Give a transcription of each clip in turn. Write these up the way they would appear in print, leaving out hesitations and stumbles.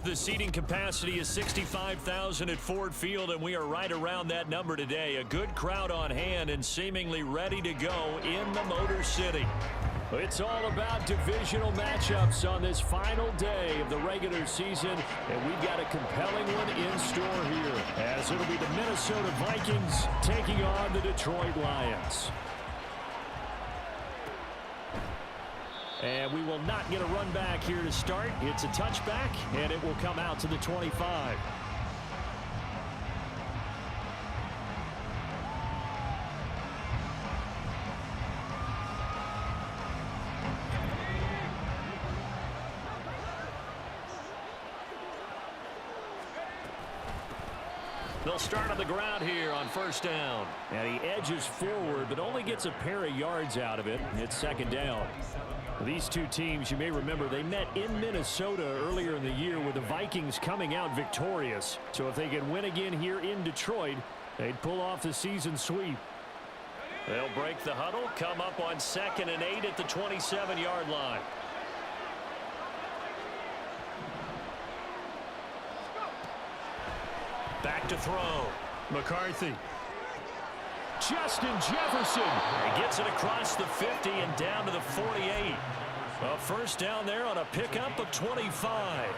The seating capacity is 65,000 at Ford Field, and we are right around that number today. A good crowd on hand and seemingly ready to go in the Motor City. It's all about divisional matchups on this final day of the regular season, and we've got a compelling one in store here, as it'll be the Minnesota Vikings taking on the Detroit Lions. And we will not get a run back here to start. It's a touchback, and it will come out to the 25. They'll start on the ground here on first down. And he edges forward, but only gets a pair of yards out of it. It's second down. These two teams, you may remember, they met in Minnesota earlier in the year with the Vikings coming out victorious. So if they can win again here in Detroit, they'd pull off the season sweep. They'll break the huddle, come up on 2nd and 8 at the 27-yard line. Back to throw. McCarthy. Justin Jefferson. He gets it across the 50 and down to the 48. A first down there on a pickup of 25.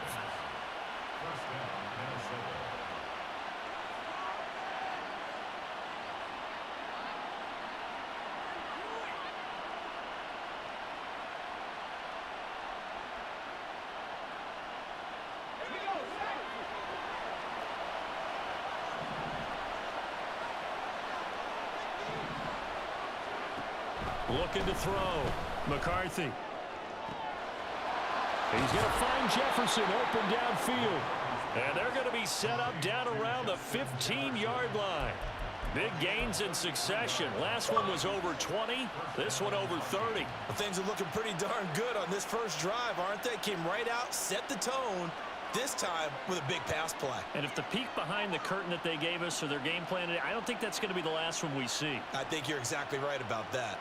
Looking to throw. McCarthy. He's going to find Jefferson open downfield. And they're going to be set up down around the 15-yard line. Big gains in succession. Last one was over 20. This one over 30. Well, things are looking pretty darn good on this first drive, aren't they? Came right out, set the tone. This time with a big pass play. And if the peek behind the curtain that they gave us or their game plan, I don't think that's going to be the last one we see. I think you're exactly right about that.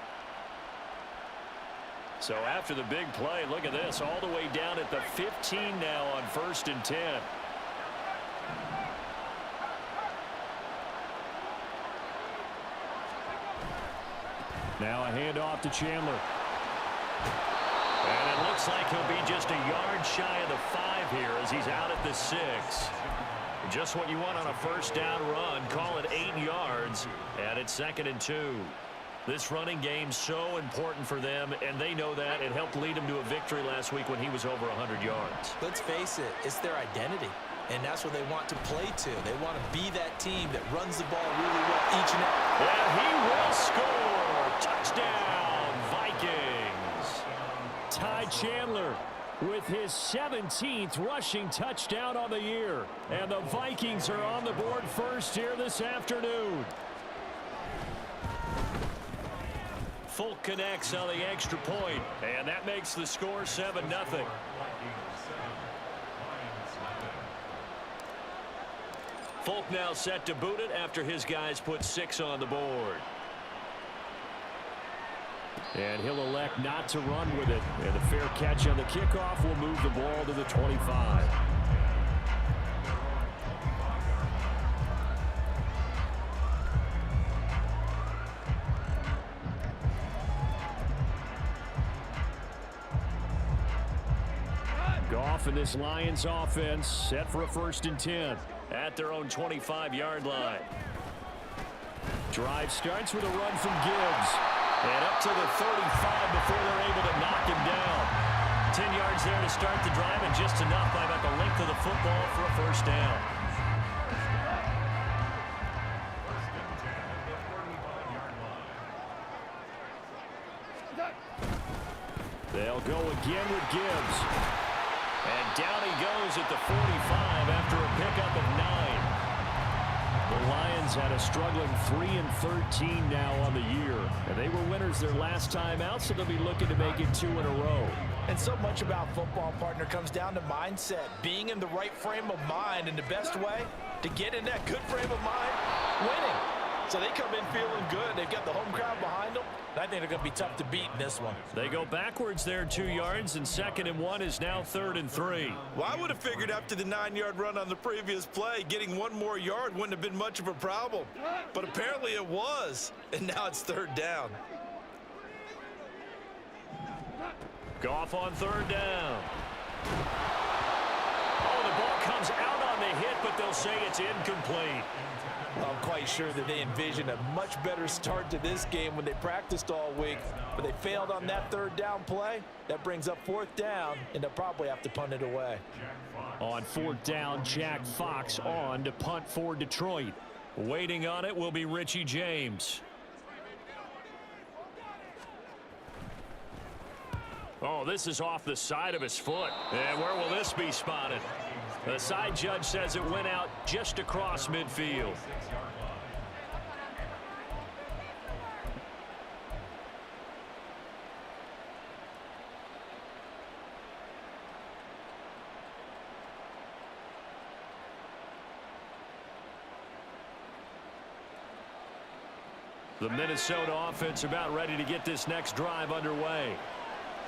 So after the big play, look at this, all the way down at the 15 now on 1st and 10. Now a handoff to Chandler. And it looks like he'll be just a yard shy of the 5 here as he's out at the 6. Just what you want on a first down run. Call it 8 yards, and it's 2nd and 2. This running game's so important for them, and they know that. It helped lead them to a victory last week when he was over 100 yards. Let's face it, it's their identity, and that's what they want to play to. They want to be that team that runs the ball really well each and every. And he will score. Touchdown, Vikings. Ty Chandler with his 17th rushing touchdown on the year. And the Vikings are on the board first here this afternoon. Folk connects on the extra point, and that makes the score 7-0. Folk now set to boot it after his guys put 6 on the board. And he'll elect not to run with it. And a fair catch on the kickoff will move the ball to the 25. Goff and this Lions offense set for a 1st and 10 at their own 25-yard line. Drive starts with a run from Gibbs. And up to the 35 before they're able to knock him down. 10 yards there to start the drive, and just enough by about the length of the football for a first down. They'll go again with Gibbs. And down he goes at the 45 after a pickup of 9. The Lions had a struggling 3-13 now on the year. And they were winners their last time out, so they'll be looking to make it 2 in a row. And so much about football, partner, comes down to mindset. Being in the right frame of mind, and the best way to get in that good frame of mind, winning. So they come in feeling good. They've got the home crowd behind them. I think they're going to be tough to beat in this one. They go backwards there 2 yards, and 2nd and 1 is now 3rd and 3. Well, I would have figured after the 9-yard run on the previous play, getting 1 more yard wouldn't have been much of a problem. But apparently it was, and now it's 3rd down. Goff on 3rd down. Oh, the ball comes out on the hit, but they'll say it's incomplete. I'm quite sure that they envisioned a much better start to this game when they practiced all week, but they failed on that 3rd down play. That brings up 4th down, and they'll probably have to punt it away. On 4th down, Jack Fox on to punt for Detroit. Waiting on it will be Richie James. Oh, this is off the side of his foot. And where will this be spotted? The side judge says it went out just across midfield. The Minnesota offense about ready to get this next drive underway.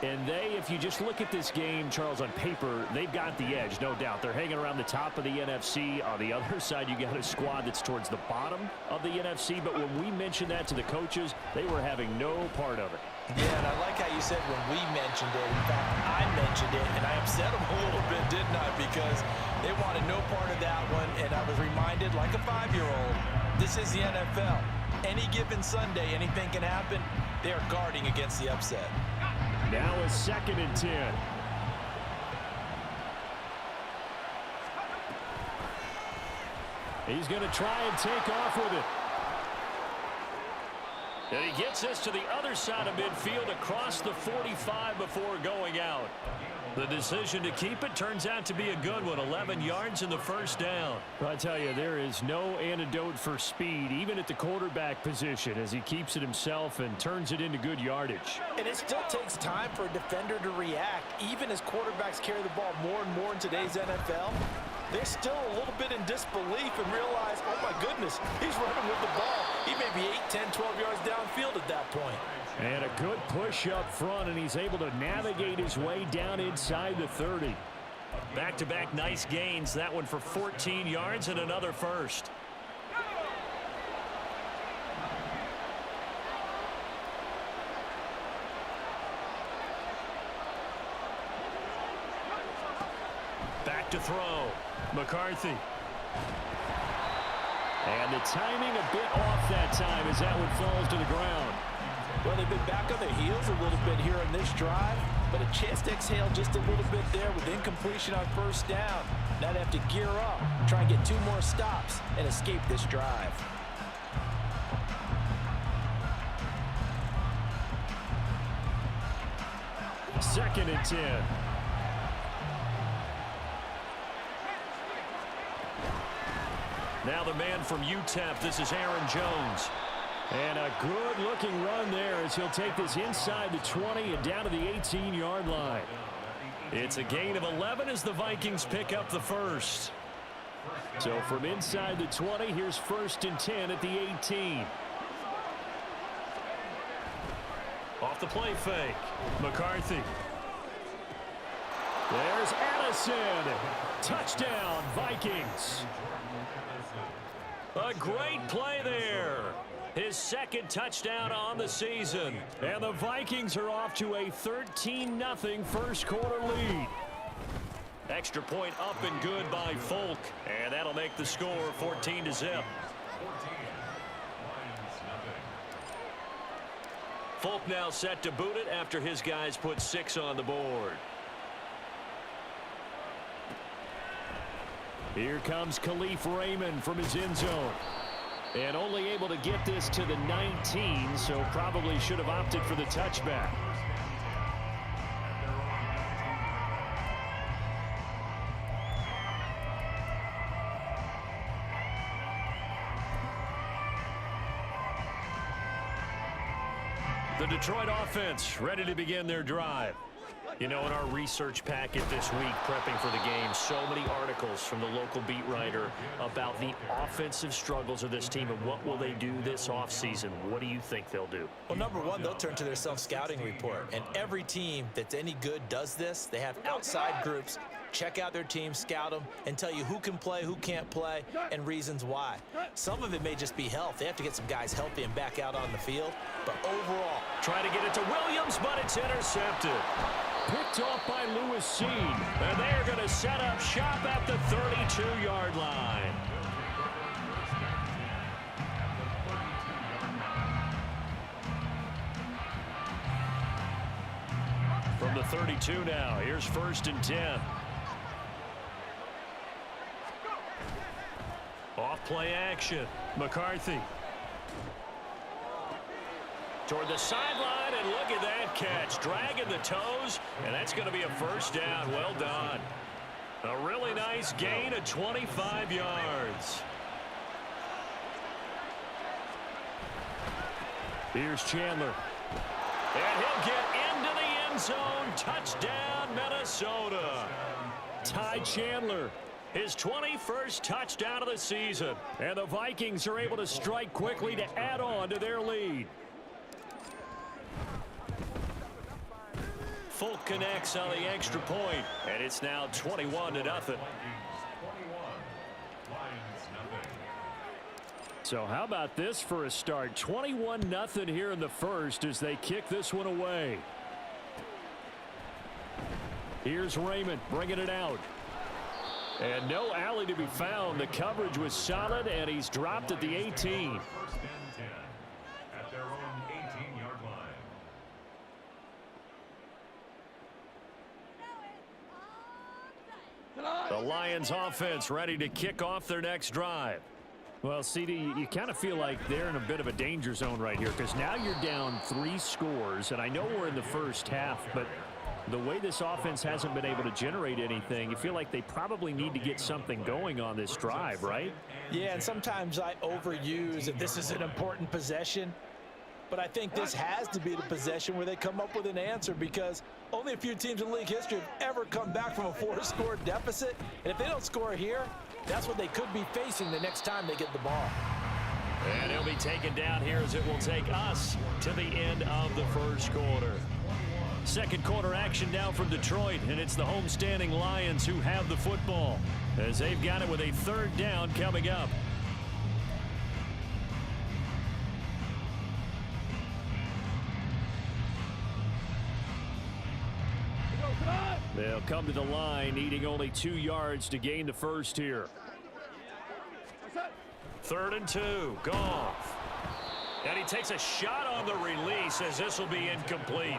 And if you just look at this game, Charles, on paper, they've got the edge, no doubt. They're hanging around the top of the NFC. On the other side, you got a squad that's towards the bottom of the NFC. But when we mentioned that to the coaches, they were having no part of it. Yeah, and I like how you said when we mentioned it. In fact, I mentioned it, and I upset them a little bit, didn't I? Because they wanted no part of that one, and I was reminded, like a 5-year-old, this is the NFL. Any given Sunday, anything can happen. They are guarding against the upset. Now it's 2nd and 10. He's going to try and take off with it. And he gets this to the other side of midfield across the 45 before going out. The decision to keep it turns out to be a good one. 11 yards in the 1st down. I tell you, there is no antidote for speed, even at the quarterback position, as he keeps it himself and turns it into good yardage. And it still takes time for a defender to react. Even as quarterbacks carry the ball more and more in today's NFL, they're still a little bit in disbelief and realize, oh my goodness, he's running with the ball. He may be 8, 10, 12 yards downfield at that point. And a good push up front, and he's able to navigate his way down inside the 30. Back-to-back nice gains. That one for 14 yards and another first. Back to throw. McCarthy. And the timing a bit off that time as that one falls to the ground. Well, they've been back on their heels a little bit here in this drive, but a chance to exhale just a little bit there with incompletion on 1st down. Now they have to gear up, try and get 2 more stops, and escape this drive. Second and 10. Now the man from UTEP, this is Aaron Jones. And a good-looking run there as he'll take this inside the 20 and down to the 18-yard line. It's a gain of 11 as the Vikings pick up the first. So from inside the 20, here's 1st and 10 at the 18. Off the play fake. McCarthy. There's Addison. Touchdown, Vikings. A great play there. His 2nd touchdown on the season. And the Vikings are off to a 13-0 first quarter lead. Extra point up and good by Folk. And that'll make the score 14-0. Folk now set to boot it after his guys put 6 on the board. Here comes Khalif Raymond from his end zone. And only able to get this to the 19, so probably should have opted for the touchback. The Detroit offense ready to begin their drive. You know, in our research packet this week, prepping for the game, so many articles from the local beat writer about the offensive struggles of this team and what will they do this offseason. What do you think they'll do? Well, number one, they'll turn to their self-scouting report. And every team that's any good does this. They have outside groups. Check out their team, scout them, and tell you who can play, who can't play, and reasons why. Some of it may just be health. They have to get some guys healthy and back out on the field. But overall, try to get it to Williams, but it's intercepted. Picked off by Lewis Seen. And they're going to set up shop at the 32-yard line. From the 32 now, here's 1st and 10. Off-play action. McCarthy. Toward the sideline, and look at that catch. Dragging the toes, and that's going to be a 1st down. Well done. A really nice gain of 25 yards. Here's Chandler. And he'll get into the end zone. Touchdown, Minnesota. Ty Chandler, his 21st touchdown of the season. And the Vikings are able to strike quickly to add on to their lead. Folk connects on the extra point, and it's now 21-0. So how about this for a start? 21-0 here in the first as they kick this one away. Here's Raymond bringing it out. And no alley to be found. The coverage was solid, and he's dropped at the 18. At their own 18-yard line. The Lions offense ready to kick off their next drive. Well, CD, you kind of feel like they're in a bit of a danger zone right here because now you're down 3 scores, and I know we're in the first half, but the way this offense hasn't been able to generate anything, you feel like they probably need to get something going on this drive, right? yeah, and sometimes I overuse if this is an important possession. But I think this has to be the possession where they come up with an answer because only a few teams in league history have ever come back from a 4-score deficit. And if they don't score here, that's what they could be facing the next time they get the ball. And he'll be taken down here as it will take us to the end of the first quarter. Second quarter action now from Detroit, and it's the homestanding Lions who have the football as they've got it with a 3rd down coming up. They'll come to the line, needing only 2 yards to gain the first here. 3rd and 2, Goff. And he takes a shot on the release as this will be incomplete.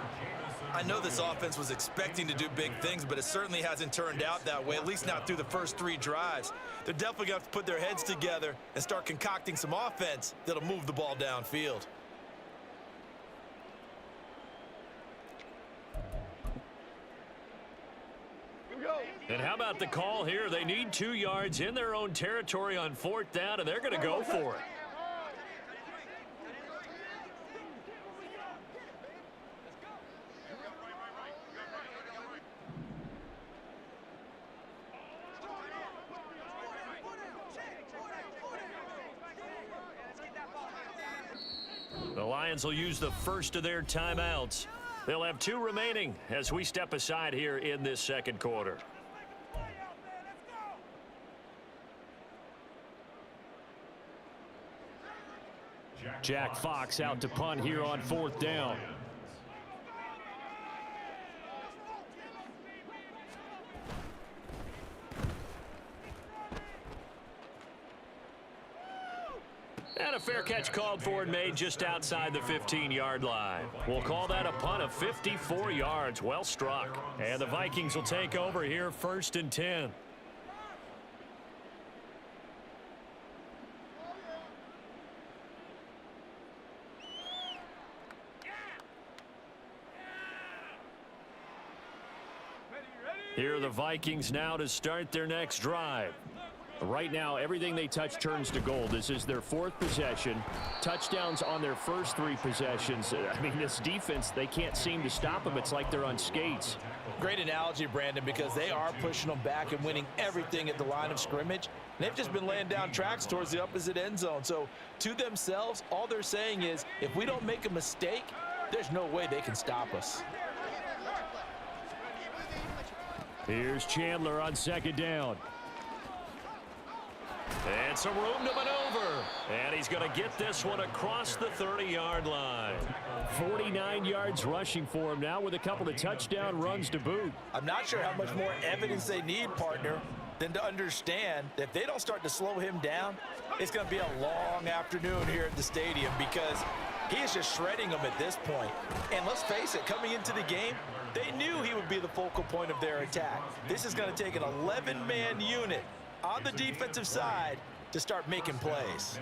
I know this offense was expecting to do big things, but it certainly hasn't turned out that way, at least not through the first 3 drives. They're definitely going to have to put their heads together and start concocting some offense that'll move the ball downfield. And how about the call here? They need 2 yards in their own territory on 4th down, and they're going to go for it. The Lions will use the first of their timeouts. They'll have 2 remaining as we step aside here in this second quarter. Jack Fox out to punt here on 4th down. And a fair catch called for and made just outside the 15-yard line. We'll call that a punt of 54 yards. Well struck. And the Vikings will take over here 1st and 10. Here are the Vikings now to start their next drive. Right now, everything they touch turns to gold. This is their 4th possession. Touchdowns on their first 3 possessions. I mean, this defense, they can't seem to stop them. It's like they're on skates. Great analogy, Brandon, because they are pushing them back and winning everything at the line of scrimmage. They've just been laying down tracks towards the opposite end zone. So to themselves, all they're saying is, if we don't make a mistake, there's no way they can stop us. Here's Chandler on second down. And some room to maneuver. And he's going to get this one across the 30-yard line. 49 yards rushing for him now with a couple of touchdown runs to boot. I'm not sure how much more evidence they need, partner, than to understand that if they don't start to slow him down, it's going to be a long afternoon here at the stadium because he is just shredding them at this point. And let's face it, coming into the game, they knew he would be the focal point of their attack. This is going to take an 11-man unit on the defensive side to start making plays.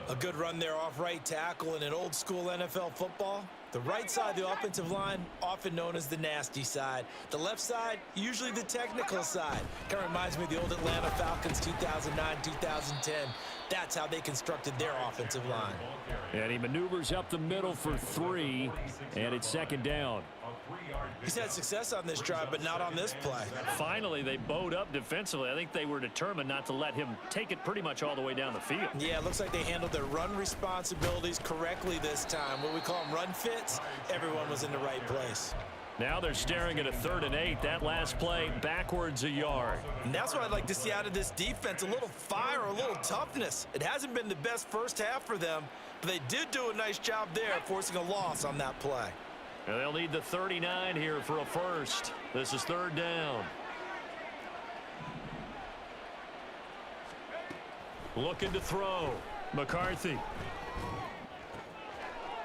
A good run there off right tackle in an old school NFL football. The right side of the offensive line, often known as the nasty side. The left side, usually the technical side. Kind of reminds me of the old Atlanta Falcons 2009, 2010. That's how they constructed their offensive line. And he maneuvers up the middle for 3, and it's second down. He's had success on this drive, but not on this play. Finally, they bowed up defensively. I think they were determined not to let him take it pretty much all the way down the field. Yeah, it looks like they handled their run responsibilities correctly this time. What we call them run fits, everyone was in the right place. Now they're staring at a 3rd and 8. That last play, backwards a yard. And that's what I'd like to see out of this defense, a little fire, a little toughness. It hasn't been the best first half for them, but they did do a nice job there, forcing a loss on that play. And they'll need the 39 here for a first. This is 3rd down. Looking to throw. McCarthy.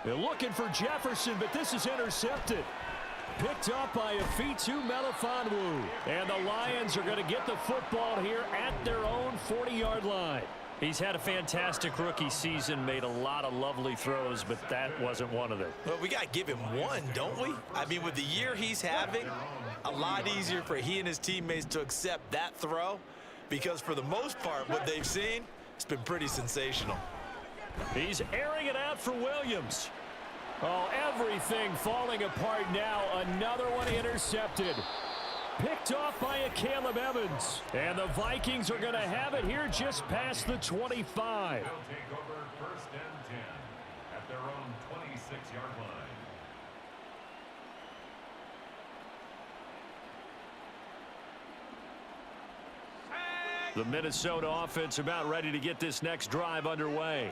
They're looking for Jefferson, but this is intercepted. Picked up by Afitu Melifonwu. And the Lions are going to get the football here at their own 40-yard line. He's had a fantastic rookie season, made a lot of lovely throws, but that wasn't one of them. Well, we got to give him one, don't we? I mean, with the year he's having, a lot easier for he and his teammates to accept that throw because for the most part, what they've seen, it's been pretty sensational. He's airing it out for Williams. Oh, everything falling apart now. Another one intercepted. Picked off by a Caleb Evans. And the Vikings are going to have it here just past the 25. They'll take over 1st and 10 at their own 26-yard line. The Minnesota offense about ready to get this next drive underway.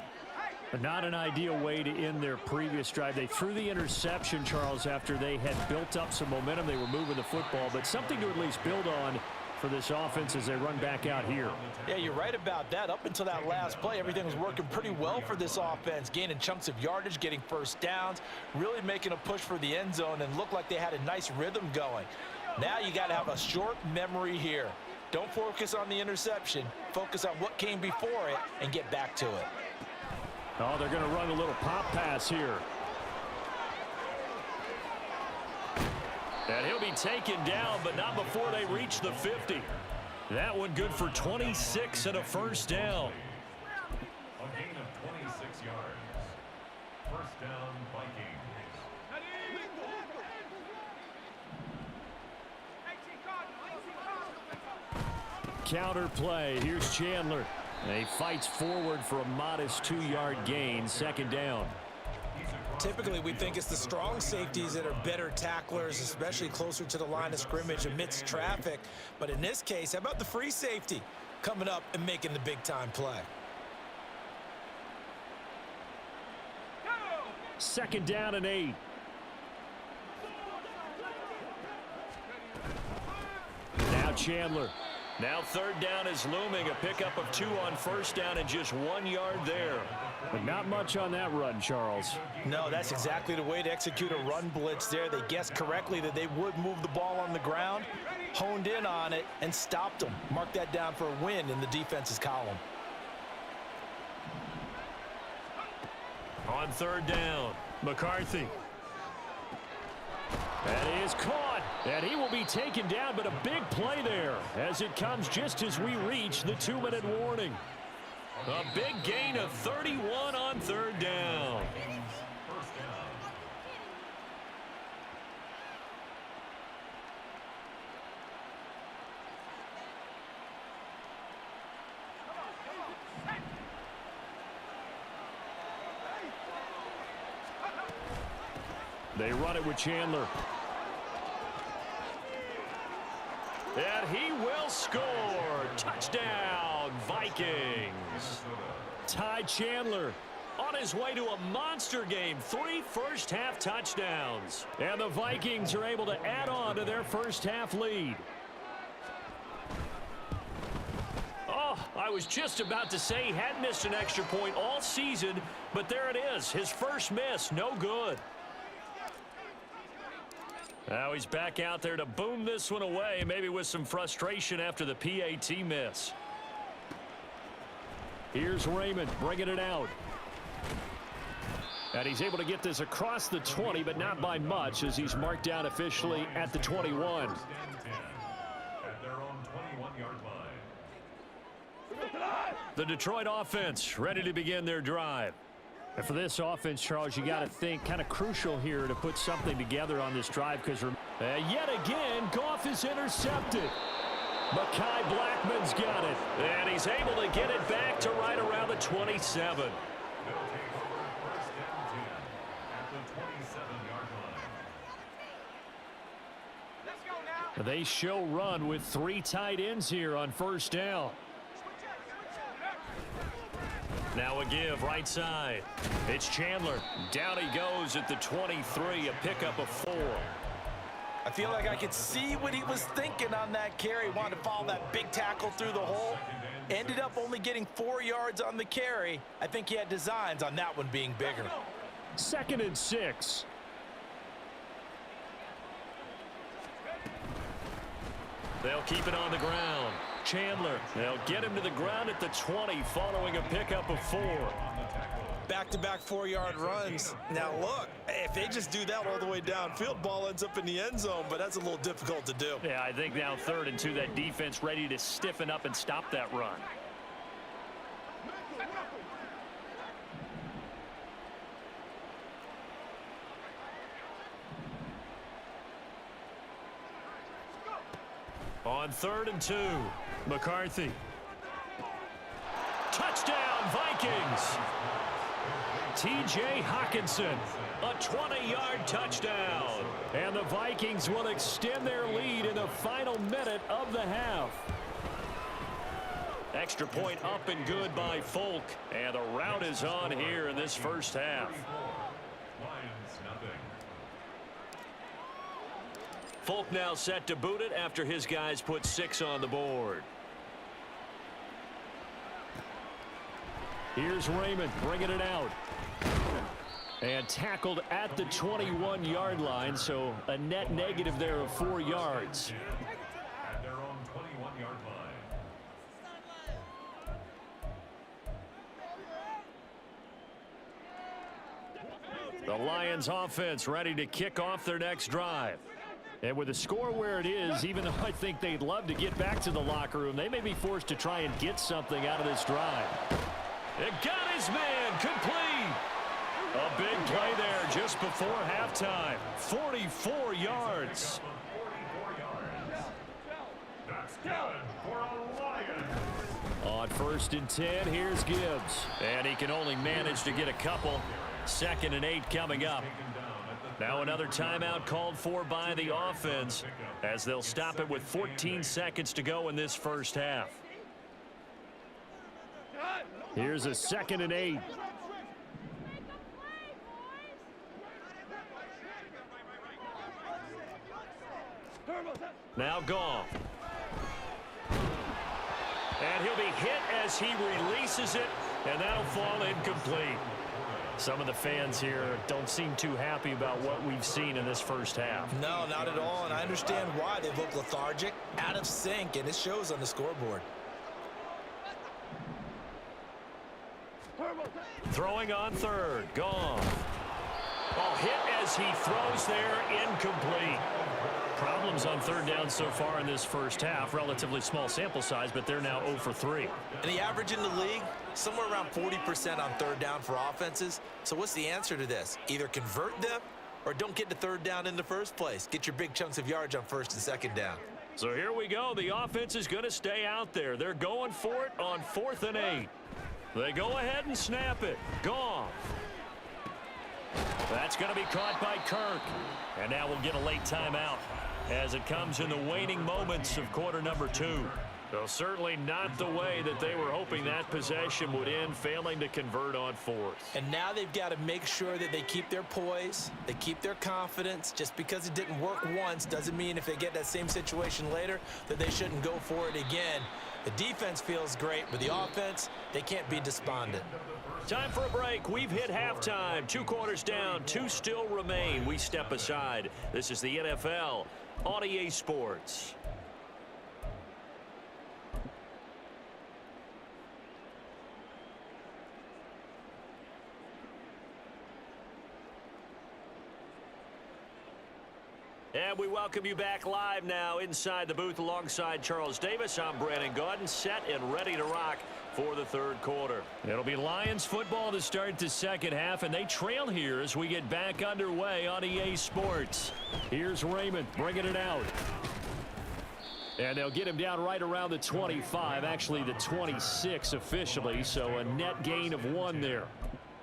But not an ideal way to end their previous drive. They threw the interception, Charles, after they had built up some momentum. They were moving the football, but something to at least build on for this offense as they run back out here. Yeah, you're right about that. Up until that last play, everything was working pretty well for this offense, gaining chunks of yardage, getting first downs, really making a push for the end zone, and looked like they had a nice rhythm going. Now you got to have a short memory here. Don't focus on the interception. Focus on what came before it and get back to it. Oh, they're going to run a little pop pass here. And he'll be taken down, but not before they reach the 50. That one good for 26 and a first down. A gain of 26 yards. 1st down, Vikings. Counter play. Here's Chandler. And he fights forward for a modest 2-yard gain. 2nd down. Typically, we think it's the strong safeties that are better tacklers, especially closer to the line of scrimmage amidst traffic. But in this case, how about the free safety coming up and making the big-time play? 2nd down and 8. Now Chandler. Now 3rd down is looming. A pickup of 2 on 1st down and just 1 yard there. But not much on that run, Charles. No, that's exactly the way to execute a run blitz there. They guessed correctly that they would move the ball on the ground, honed in on it, and stopped them. Mark that down for a win in the defense's column. On 3rd down, McCarthy. That is caught, and he will be taken down, but a big play there as it comes just as we reach the 2-minute warning. A big gain of 31 on 3rd down. They run it with Chandler. And he will score. Touchdown, Vikings. Ty Chandler on his way to a monster game. 3 first-half touchdowns. And the Vikings are able to add on to their first-half lead. Oh, I was just about to say he hadn't missed an extra point all season, but there it is. His first miss, no good. Now he's back out there to boom this one away, maybe with some frustration after the PAT miss. Here's Raymond bringing it out. And he's able to get this across the 20, but not by much, as he's marked down officially at the 21. At their own 21-yard line. The Detroit offense ready to begin their drive. And for this offense, Charles, you got to think kind of crucial here to put something together on this drive, because yet again, Goff is intercepted. Mekhi Blackman's got it, and he's able to get it back to right around the 27. They'll take over first down 10 at the 27-yard line. They show run with 3 tight ends here on first down. Now a give right side. It's Chandler. Down he goes at the 23, a pickup of 4. I feel like I could see what he was thinking on that carry. Wanted to follow that big tackle through the hole. Ended up only getting 4 yards on the carry. I think he had designs on that one being bigger. 2nd and 6. They'll keep it on the ground. Chandler, they'll get him to the ground at the 20 following a pickup of 4. Back-to-back 4-yard runs. Now, look, if they just do that all the way downfield, ball ends up in the end zone, but that's a little difficult to do. Yeah, I think now 3rd and 2, that defense ready to stiffen up and stop that run. On 3rd and 2, McCarthy. Touchdown, Vikings! T.J. Hockenson, a 20-yard touchdown. And the Vikings will extend their lead in the final minute of the half. Extra point up and good by Folk. And the rout is on here in this first half. Lions nothing. Folk now set to boot it after his guys put 6 on the board. Here's Raymond bringing it out. And tackled at the 21-yard line, so a net negative there of 4 yards. At their own 21-yard line. The Lions offense ready to kick off their next drive. And with the score where it is, even though I think they'd love to get back to the locker room, they may be forced to try and get something out of this drive. It got his man complete. A big play there just before halftime. 44 yards. 44 yards. That's good for a Lion. On 1st and 10, here's Gibbs. And he can only manage to get a couple. 2nd and 8 coming up. Now another timeout called for by the offense, as they'll stop it with 14 seconds to go in this first half. Here's a 2nd and 8. Now Goff. And he'll be hit as he releases it, and that'll fall incomplete. Some of the fans here don't seem too happy about what we've seen in this first half. No, not at all, and I understand why. They look lethargic, out of sync, and it shows on the scoreboard. Throwing on 3rd, Goff. Oh, hit as he throws there, incomplete. Problems on 3rd down so far in this first half. Relatively small sample size, but they're now 0 for 3. And the average in the league, somewhere around 40% on 3rd down for offenses. So what's the answer to this? Either convert them or don't get to 3rd down in the first place. Get your big chunks of yards on 1st and 2nd down. So here we go. The offense is going to stay out there. They're going for it on 4th and 8. They go ahead and snap it. Goff. That's going to be caught by Kirk. And now we'll get a late timeout as it comes in the waning moments of quarter number 2. So certainly not the way that they were hoping that possession would end, failing to convert on fourth. And now they've got to make sure that they keep their poise, they keep their confidence. Just because it didn't work once doesn't mean if they get that same situation later that they shouldn't go for it again. The defense feels great, but the offense, they can't be despondent. Time for a break. We've hit halftime. 2 quarters down, 2 still remain. We step aside. This is the NFL on EA Sports. And we welcome you back live now inside the booth alongside Charles Davis. I'm Brandon Gaudin, set and ready to rock for the third quarter. It'll be Lions football to start the second half, and they trail here as we get back underway on EA Sports. Here's Raymond bringing it out. And they'll get him down right around the 25, actually the 26 officially, so a net gain of 1 there.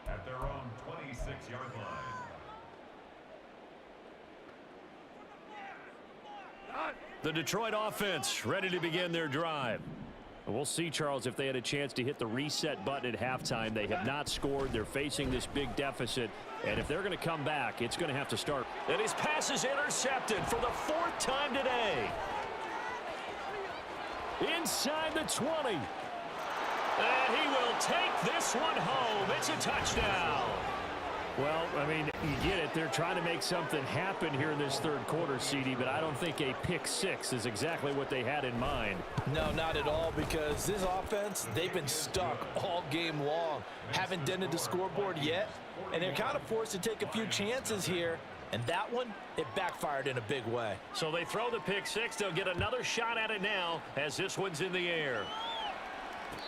At their own 26-yard line. The Detroit offense ready to begin their drive. We'll see, Charles, if they had a chance to hit the reset button at halftime. They have not scored. They're facing this big deficit. And if they're going to come back, it's going to have to start. And his pass is intercepted for the 4th time today. Inside the 20. And he will take this one home. It's a touchdown. Well, I mean, you get it. They're trying to make something happen here in this third quarter, CD, but I don't think a pick 6 is exactly what they had in mind. No, not at all, because this offense, they've been stuck all game long. Haven't dented the scoreboard yet, and they're kind of forced to take a few chances here. And that one, it backfired in a big way. So they throw the pick 6. They'll get another shot at it now as this one's in the air.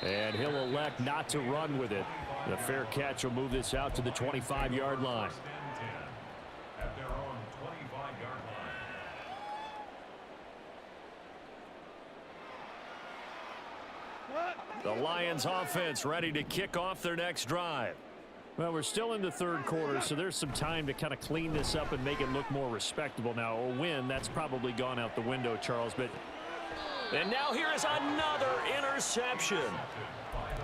And he'll elect not to run with it. The fair catch will move this out to the 25-yard line. At their own 25-yard line. The Lions offense ready to kick off their next drive. Well, we're still in the third quarter, so there's some time to kind of clean this up and make it look more respectable now. A win, that's probably gone out the window, Charles. And now here is another interception.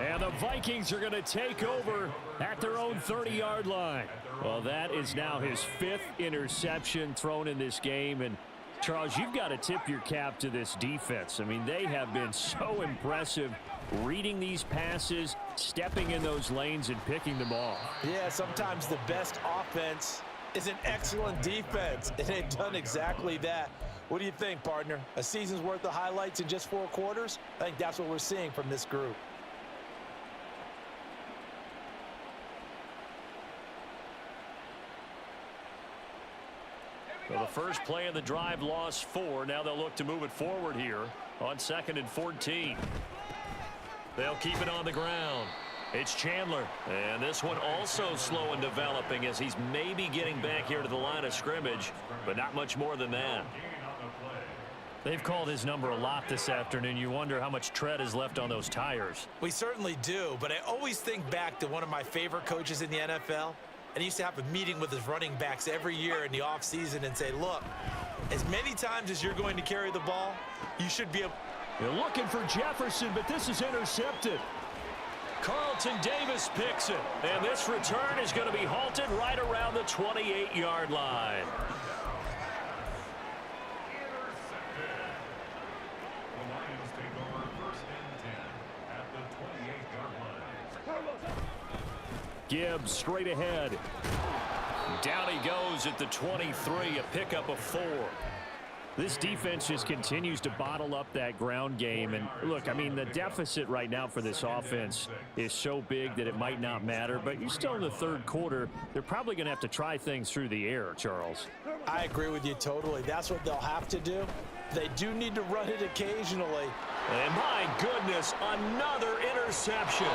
And the Vikings are going to take over at their own 30-yard line. Well, that is now his 5th interception thrown in this game. And, Charles, you've got to tip your cap to this defense. I mean, they have been so impressive reading these passes, stepping in those lanes, and picking them off. Yeah, sometimes the best offense is an excellent defense, and they've done exactly that. What do you think, partner? A season's worth of highlights in just 4 quarters? I think that's what we're seeing from this group. So the first play of the drive lost 4. Now they'll look to move it forward here on 2nd and 14. They'll keep it on the ground. It's Chandler. And this one also slow in developing as he's maybe getting back here to the line of scrimmage, but not much more than that. They've called his number a lot this afternoon. You wonder how much tread is left on those tires. We certainly do, but I always think back to one of my favorite coaches in the NFL. And he used to have a meeting with his running backs every year in the offseason and say, look, as many times as you're going to carry the ball, you should be able. They're looking for Jefferson, but this is intercepted. Carlton Davis picks it. And this return is going to be halted right around the 28-yard line. The Lions take over 1st and 10 at the 28-yard line. Gibbs straight ahead. Down he goes at the 23, a pickup of 4. This defense just continues to bottle up that ground game. And look, I mean, the deficit right now for this offense is so big that it might not matter. But you're still in the third quarter. They're probably going to have to try things through the air, Charles. I agree with you totally. That's what they'll have to do. They do need to run it occasionally. And my goodness, another interception.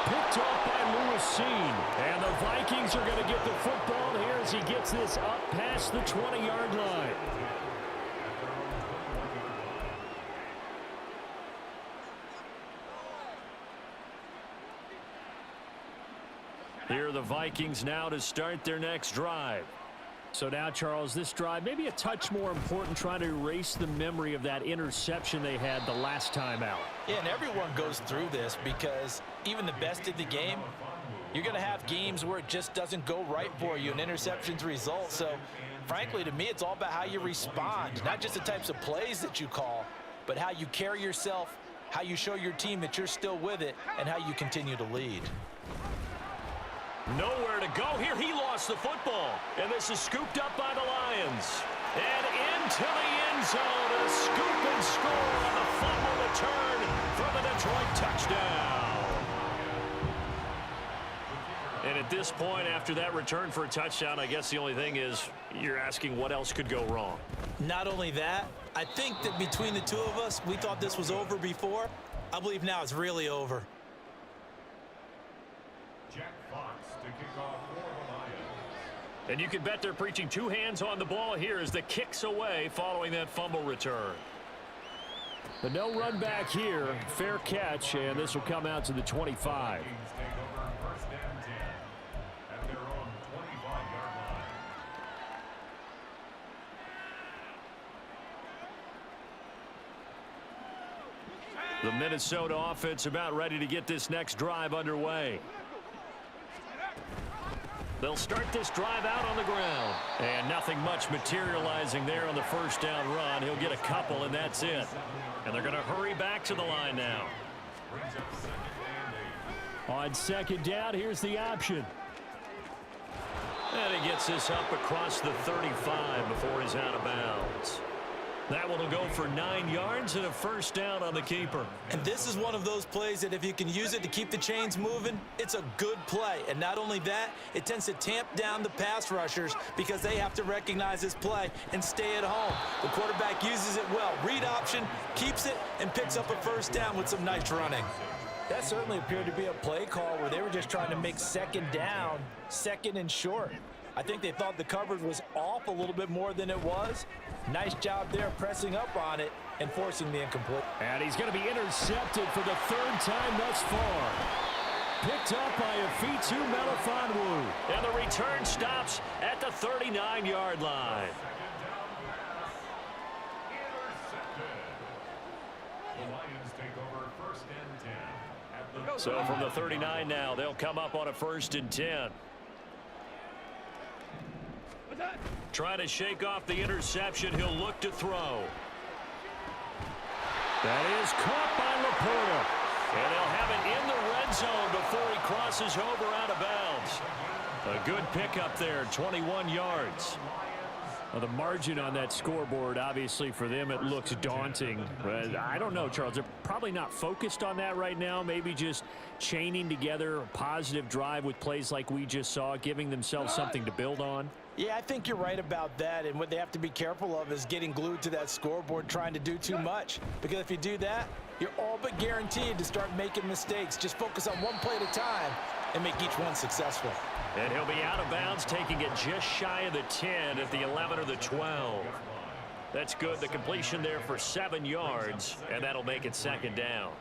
Picked off by Lewis Seen. And the Vikings are going to get the football here as he gets this up past the 20-yard line. Here are the Vikings now to start their next drive. So now, Charles, this drive maybe a touch more important, trying to erase the memory of that interception they had the last time out. Yeah, and everyone goes through this because even the best of the game, you're going to have games where it just doesn't go right for you and interceptions result. So, frankly, to me, it's all about how you respond, not just the types of plays that you call, but how you carry yourself, how you show your team that you're still with it, and how you continue to lead. Nowhere to go here. He lost the football. And this is scooped up by the Lions. And into the end zone. A scoop and score on the fumble return for the Detroit touchdown. And at this point, after that return for a touchdown, I guess the only thing is you're asking what else could go wrong. Not only that, I think that between the two of us, we thought this was over before. I believe now it's really over. And you can bet they're preaching two hands on the ball here as the kick's away following that fumble return. The no run back here, fair catch, and this will come out to the 25. The Minnesota offense about ready to get this next drive underway. They'll start this drive out on the ground. And nothing much materializing there on the first down run. He'll get a couple, and that's it. And they're going to hurry back to the line now. On second down, here's the option. And he gets this up across the 35 before he's out of bounds. That one will go for 9 yards and a first down on the keeper. And this is one of those plays that if you can use it to keep the chains moving, it's a good play. And not only that, it tends to tamp down the pass rushers because they have to recognize this play and stay at home. The quarterback uses it well. Read option, keeps it, and picks up a first down with some nice running. That certainly appeared to be a play call where they were just trying to make second down, second and short. I think they thought the coverage was off a little bit more than it was. Nice job there pressing up on it and forcing the incomplete. And he's going to be intercepted for the third time thus far. Picked up by Afitu Melifonwu. And the return stops at the 39-yard line. So from the 39 now, they'll come up on a 1st and 10. Trying to shake off the interception. He'll look to throw. That is caught by Laporta. And they'll have it in the red zone before he crosses over out of bounds. A good pickup there, 21 yards. Well, the margin on that scoreboard, obviously for them, it looks daunting. But I don't know, Charles. They're probably not focused on that right now. Maybe just chaining together a positive drive with plays like we just saw, giving themselves something to build on. Yeah, I think you're right about that, and what they have to be careful of is getting glued to that scoreboard trying to do too much, because if you do that, you're all but guaranteed to start making mistakes. Just focus on one play at a time and make each one successful. And he'll be out of bounds, taking it just shy of the 10 at the 11 or the 12. That's good. The completion there for 7 yards, and that'll make it second down.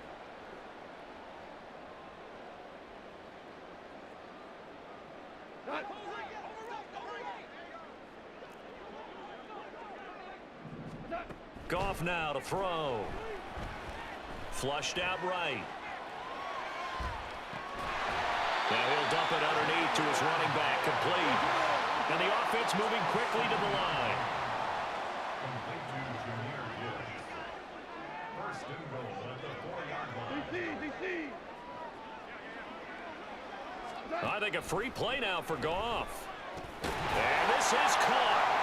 Goff now to throw. Flushed out right. Now he'll dump it underneath to his running back, complete. And the offense moving quickly to the line. I think a free play now for Goff. And this is caught.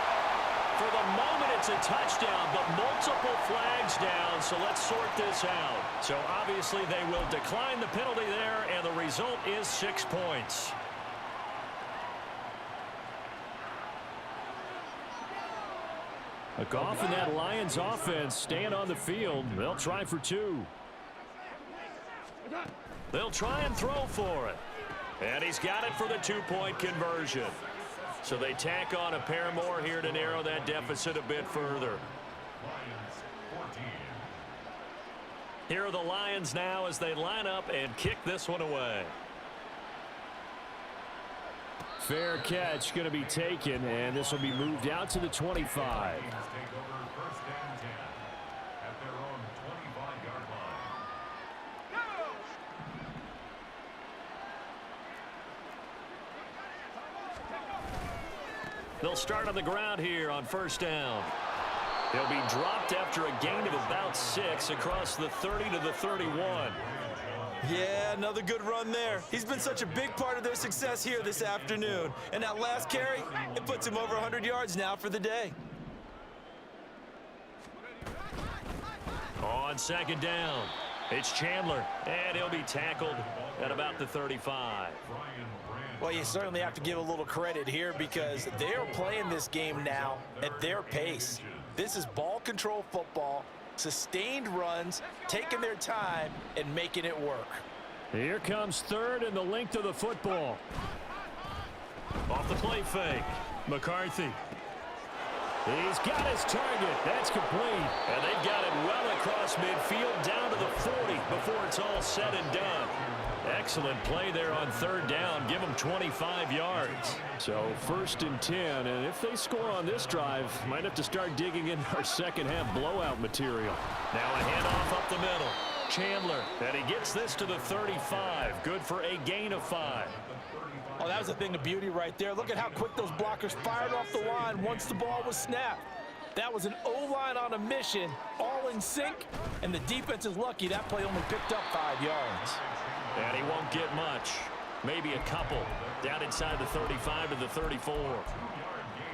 For the moment, it's a touchdown, but multiple flags down, so let's sort this out. So obviously they will decline the penalty there, and the result is 6 points. Goff and that Lions offense staying on the field. They'll try for 2. They'll try and throw for it. And he's got it for the 2-point conversion. So they tack on a pair more here to narrow that deficit a bit further. Here are the Lions now as they line up and kick this one away. Fair catch going to be taken, and this will be moved out to the 25. Take over first and 10 at their own 25-yard line. They'll start on the ground here on first down. He'll be dropped after a gain of about 6 across the 30 to the 31. Yeah, another good run there. He's been such a big part of their success here this afternoon. And that last carry, it puts him over 100 yards now for the day. On second down, it's Chandler, and he'll be tackled at about the 35. Well, you certainly have to give a little credit here because they are playing this game now at their pace. This is ball control football, sustained runs, taking their time and making it work. Here comes third and the length of the football. Off the play fake, McCarthy. He's got his target. That's complete. And they've got it well across midfield down to the 40 before it's all said and done. Excellent play there on third down. Give them 25 yards. So first and 10, and if they score on this drive, might have to start digging in our second half blowout material. Now a handoff up the middle. Chandler, and he gets this to the 35. Good for a gain of 5. Oh, that was a thing of beauty right there. Look at how quick those blockers fired off the line once the ball was snapped. That was an O-line on a mission, all in sync, and the defense is lucky that play only picked up 5 yards. And he won't get much. Maybe a couple. Down inside the 35 to the 34.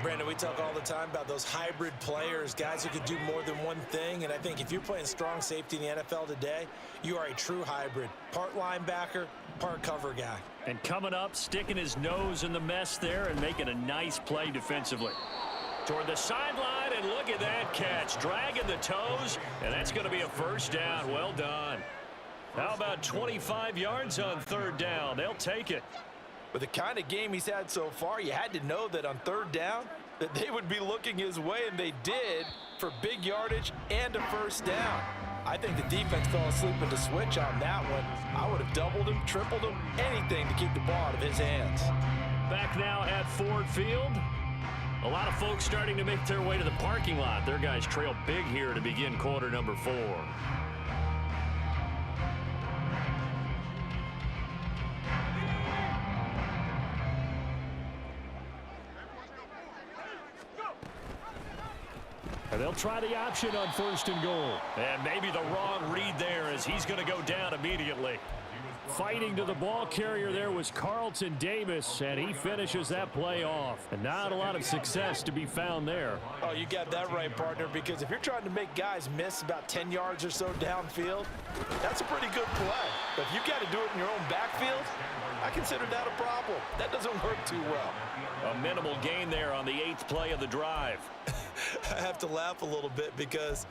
Brandon, we talk all the time about those hybrid players, guys who can do more than one thing. And I think if you're playing strong safety in the NFL today, you are a true hybrid. Part linebacker, part cover guy. And coming up, sticking his nose in the mess there and making a nice play defensively. Toward the sideline, and look at that catch. Dragging the toes, and that's going to be a first down. Well done. How about 25 yards on third down? They'll take it. With the kind of game he's had so far, you had to know that on third down that they would be looking his way, and they did, for big yardage and a first down. I think the defense fell asleep at the switch on that one. I would have doubled him, tripled him, anything to keep the ball out of his hands. Back now at Ford Field. A lot of folks starting to make their way to the parking lot. Their guys trail big here to begin quarter number 4. And they'll try the option on first and goal. And maybe the wrong read there as he's going to go down immediately. Fighting to the ball carrier there was Carlton Davis, and he finishes that play off. And not a lot of success to be found there. Oh, you got that right, partner, because if you're trying to make guys miss about 10 yards or so downfield, that's a pretty good play. But if you got to do it in your own backfield, I consider that a problem. That doesn't work too well. A minimal gain there on the 8th play of the drive. I have to laugh a little bit because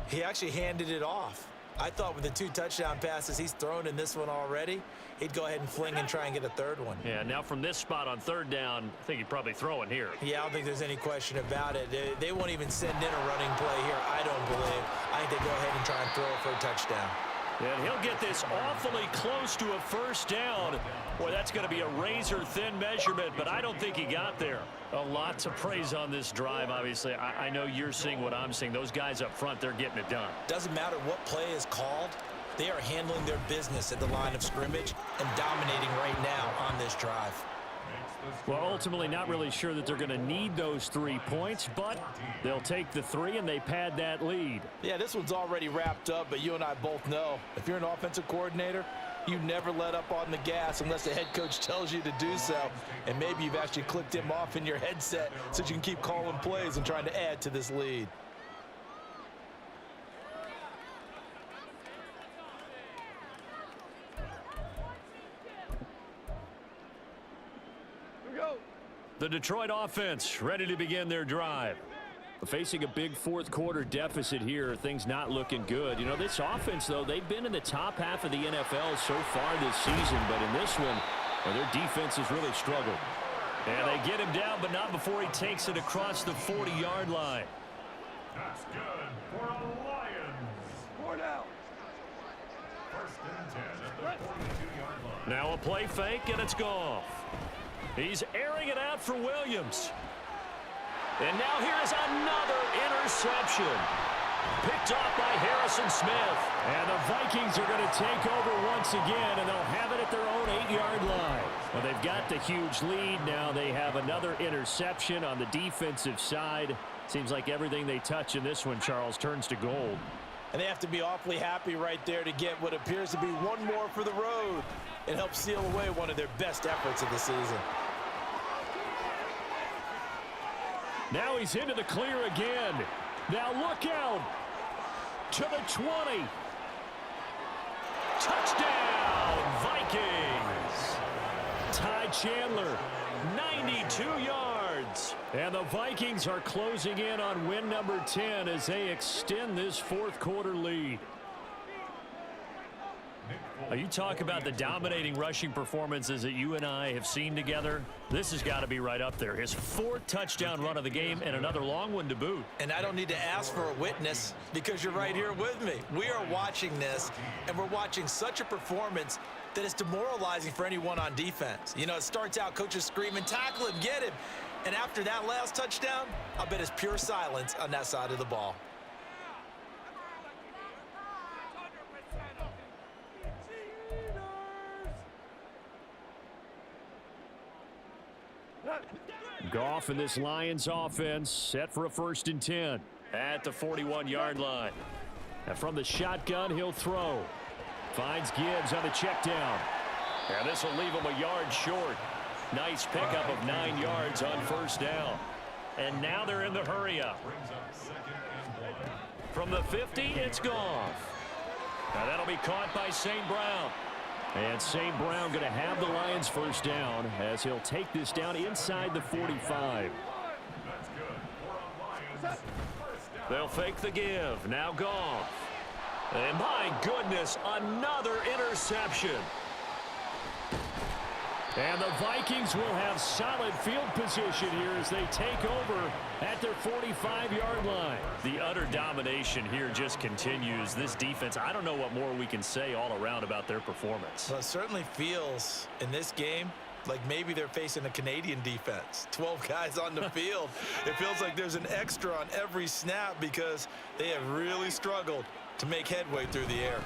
he actually handed it off. I thought with the 2 touchdown passes he's thrown in this one already, he'd go ahead and fling and try and get a third one. Yeah, now from this spot on third down, I think he'd probably throw it here. Yeah, I don't think there's any question about it. They won't even send in a running play here, I don't believe. I think they go ahead and try and throw it for a touchdown. And he'll get this awfully close to a first down. Boy, that's going to be a razor-thin measurement, but I don't think he got there. A lot to praise on this drive, obviously. I know you're seeing what I'm seeing. Those guys up front, they're getting it done. Doesn't matter what play is called. They are handling their business at the line of scrimmage and dominating right now on this drive. Well, ultimately, not really sure that they're going to need those 3 points, but they'll take the 3 and they pad that lead. Yeah, this one's already wrapped up, but you and I both know if you're an offensive coordinator, you never let up on the gas unless the head coach tells you to do so. And maybe you've actually clicked him off in your headset so you can keep calling plays and trying to add to this lead. The Detroit offense ready to begin their drive. Facing a big fourth quarter deficit here, things not looking good. You know, this offense, though, they've been in the top half of the NFL so far this season, but in this one, well, their defense has really struggled. And they get him down, but not before he takes it across the 40-yard line. That's good for a Lions. 4 down. First and 10 at the 42-yard line. Now a play fake, and it's Goff. He's airing it out for Williams. And now here is another interception. Picked off by Harrison Smith. And the Vikings are going to take over once again, and they'll have it at their own 8-yard line. Well, they've got the huge lead. Now they have another interception on the defensive side. Seems like everything they touch in this one, Charles, turns to gold. And they have to be awfully happy right there to get what appears to be one more for the road and help seal away one of their best efforts of the season. Now he's into the clear again. Now look out. To the 20. Touchdown, Vikings. Ty Chandler, 92 yards. And the Vikings are closing in on win number 10 as they extend this fourth quarter lead. You talk about the dominating rushing performances that you and I have seen together. This has got to be right up there. His 4th touchdown run of the game and another long one to boot. And I don't need to ask for a witness because you're right here with me. We are watching this, and we're watching such a performance that is demoralizing for anyone on defense. You know, it starts out coaches screaming, tackle him, get him. And after that last touchdown, I bet it's pure silence on that side of the ball. Goff and this Lions offense set for a 1st and 10 at the 41-yard line. And from the shotgun, he'll throw. Finds Gibbs on the check down. And this will leave him a yard short. Nice pickup of 9 yards on 1st down. And now they're in the hurry-up. From the 50, it's Goff. Now that'll be caught by St. Brown. And St. Brown going to have the Lions 1st down as he'll take this down inside the 45. They'll fake the give. Now Goff. And my goodness, another interception. And the Vikings will have solid field position here as they take over at their 45-yard line. The utter domination here just continues. This defense, I don't know what more we can say all around about their performance. Well, it certainly feels in this game like maybe they're facing a Canadian defense. 12 guys on the field. It feels like there's an extra on every snap because they have really struggled to make headway through the air.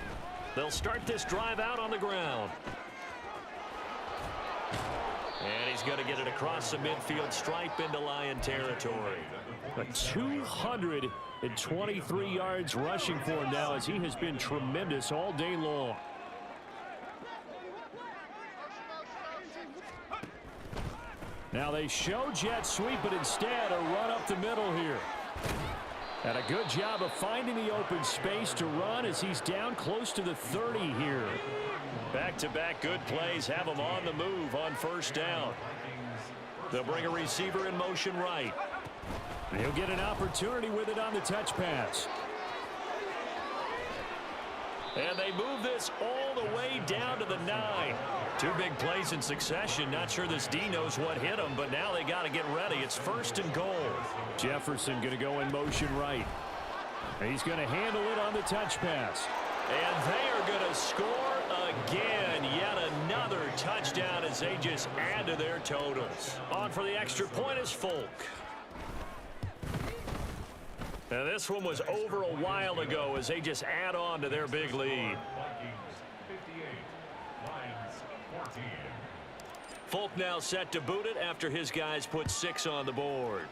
They'll start this drive out on the ground. And he's going to get it across the midfield stripe into Lion territory. 223 yards rushing for him now as he has been tremendous all day long. Now they show jet sweep, but instead a run up the middle here. And a good job of finding the open space to run as he's down close to the 30 here. Back-to-back good plays have him on the move on 1st down. They'll bring a receiver in motion right. And he'll get an opportunity with it on the touch pass. And they move this all the way down to the 9. 2 big plays in succession. Not sure this D knows what hit him, but now they got to get ready. It's 1st and goal. Jefferson going to go in motion right. And he's going to handle it on the touch pass. And they are going to score again. Yet another touchdown as they just add to their totals. On for the extra point is Folk. Now this one was over a while ago as they just add on to their big lead. Folk now set to boot it after his guys put 6 on the board.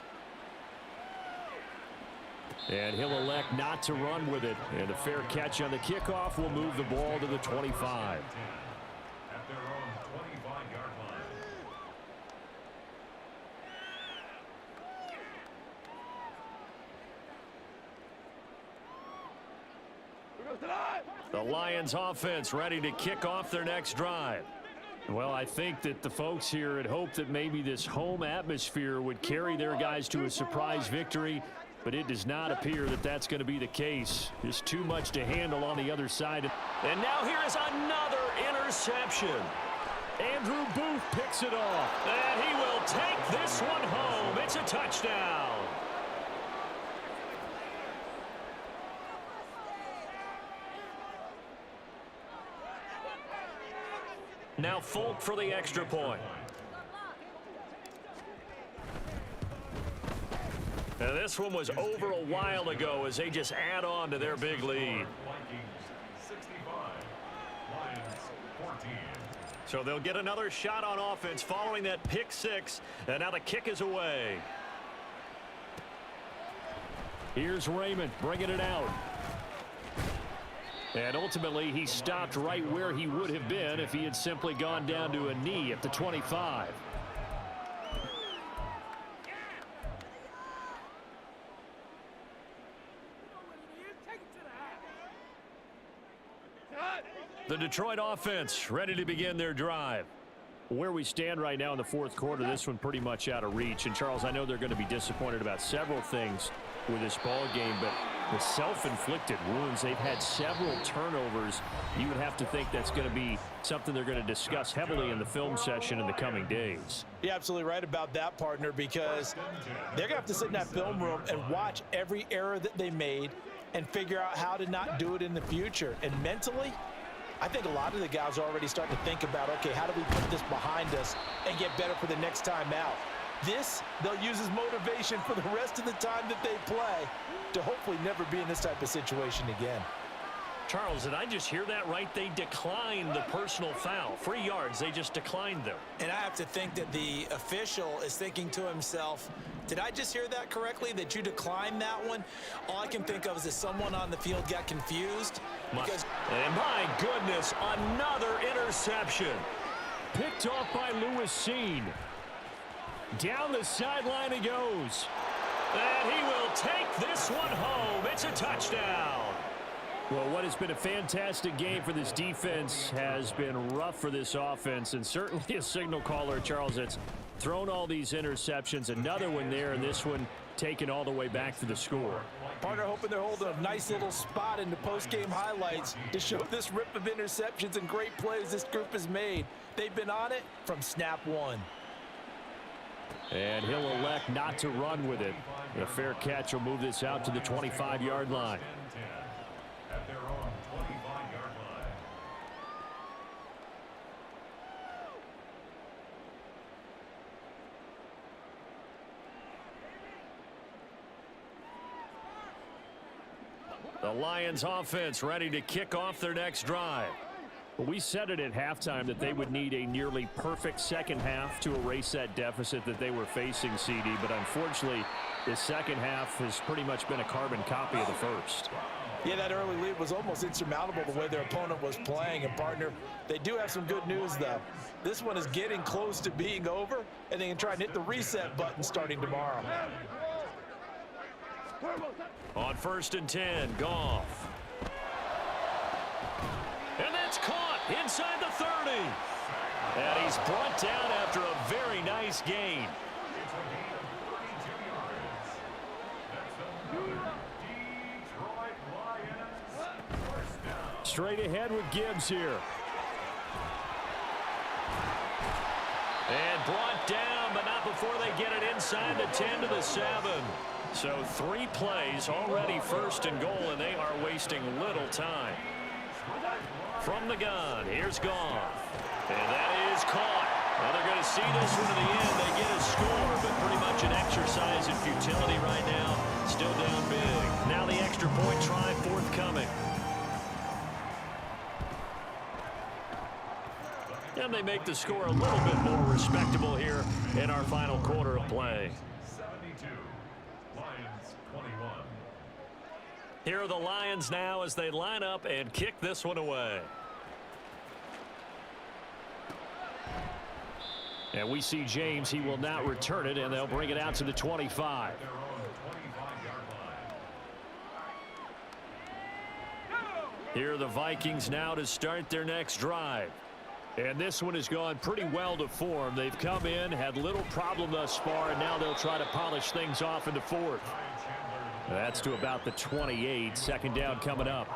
And he'll elect not to run with it. And a fair catch on the kickoff will move the ball to the 25. At their own 25-yard line. The Lions offense ready to kick off their next drive. Well, I think that the folks here had hoped that maybe this home atmosphere would carry their guys to a surprise victory, but it does not appear that that's going to be the case. There's too much to handle on the other side. And now here is another interception. Andrew Booth picks it off, and he will take this one home. It's a touchdown. Now Folk for the extra point. And this one was over a while ago as they just add on to their big lead. Vikings 65, Lions 14. So they'll get another shot on offense following that pick six. And now the kick is away. Here's Raymond bringing it out. And ultimately, he stopped right where he would have been if he had simply gone down to a knee at the 25. The Detroit offense ready to begin their drive. Where we stand right now in the fourth quarter, this one pretty much out of reach. And, Charles, I know they're going to be disappointed about several things with this ball game, but the self-inflicted wounds, they've had several turnovers. You would have to think that's going to be something they're going to discuss heavily in the film session in the coming days. You're absolutely right about that, partner, because they're going to have to sit in that film room and watch every error that they made and figure out how to not do it in the future. And mentally, I think a lot of the guys are already starting to think about, okay, how do we put this behind us and get better for the next time out? This, they'll use as motivation for the rest of the time that they play to hopefully never be in this type of situation again. Charles, did I just hear that right? They declined the personal foul. 3 yards, they just declined them. And I have to think that the official is thinking to himself, did I just hear that correctly, that you declined that one? All I can think of is that someone on the field got confused. And my goodness, another interception. Picked off by Lewis Seen. Down the sideline he goes. And he will take this one home. It's a touchdown. Well, what has been a fantastic game for this defense has been rough for this offense, and certainly a signal caller, Charles, that's thrown all these interceptions. Another one there, and this one taken all the way back to the score. Partner hoping they're holding a nice little spot in the post-game highlights to show this rip of interceptions and great plays this group has made. They've been on it from snap one. And he'll elect not to run with it. A fair catch will move this out to the 25-yard line. At their own 25-yard line. The Lions offense ready to kick off their next drive. We said it at halftime that they would need a nearly perfect second half to erase that deficit that they were facing, CD, but unfortunately the second half has pretty much been a carbon copy of the first. Yeah, that early lead was almost insurmountable the way their opponent was playing. And, partner, they do have some good news, though. This one is getting close to being over, and they can try and hit the reset button starting tomorrow. On 1st and 10, Goff. And that's caught inside the 30. And he's brought down after a very nice gain. It's a gain of 32 yards. That's another Detroit Lions first down. Straight ahead with Gibbs here. And brought down, but not before they get it inside the 10 to the 7. So 3 plays already 1st and goal, and they are wasting little time. From the gun, here's Goff. And that is caught. Well, they're going to see this one to the end. They get a score, but pretty much an exercise in futility right now. Still down big. Now the extra point try forthcoming. And they make the score a little bit more respectable here in our final quarter of play. 72, Lions 21. Here are the Lions now as they line up and kick this one away. And we see James. He will not return it, and they'll bring it out to the 25. Their own 25-yard line. Here are the Vikings now to start their next drive. And this one has gone pretty well to form. They've come in, had little problem thus far, and now they'll try to polish things off in the 4th. That's to about the 28. 2nd down coming up.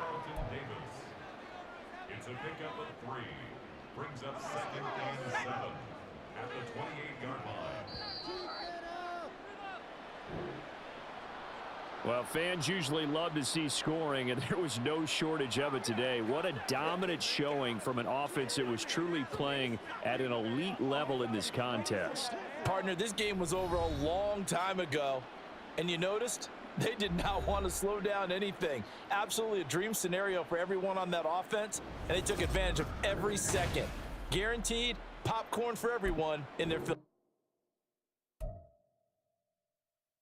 It's a pickup of 3. Brings up 2nd and 7 at the 28-yard line. Well, fans usually love to see scoring, and there was no shortage of it today. What a dominant showing from an offense that was truly playing at an elite level in this contest. Partner, this game was over a long time ago. And you noticed they did not want to slow down anything. Absolutely a dream scenario for everyone on that offense, and they took advantage of every second. Guaranteed popcorn for everyone in their field.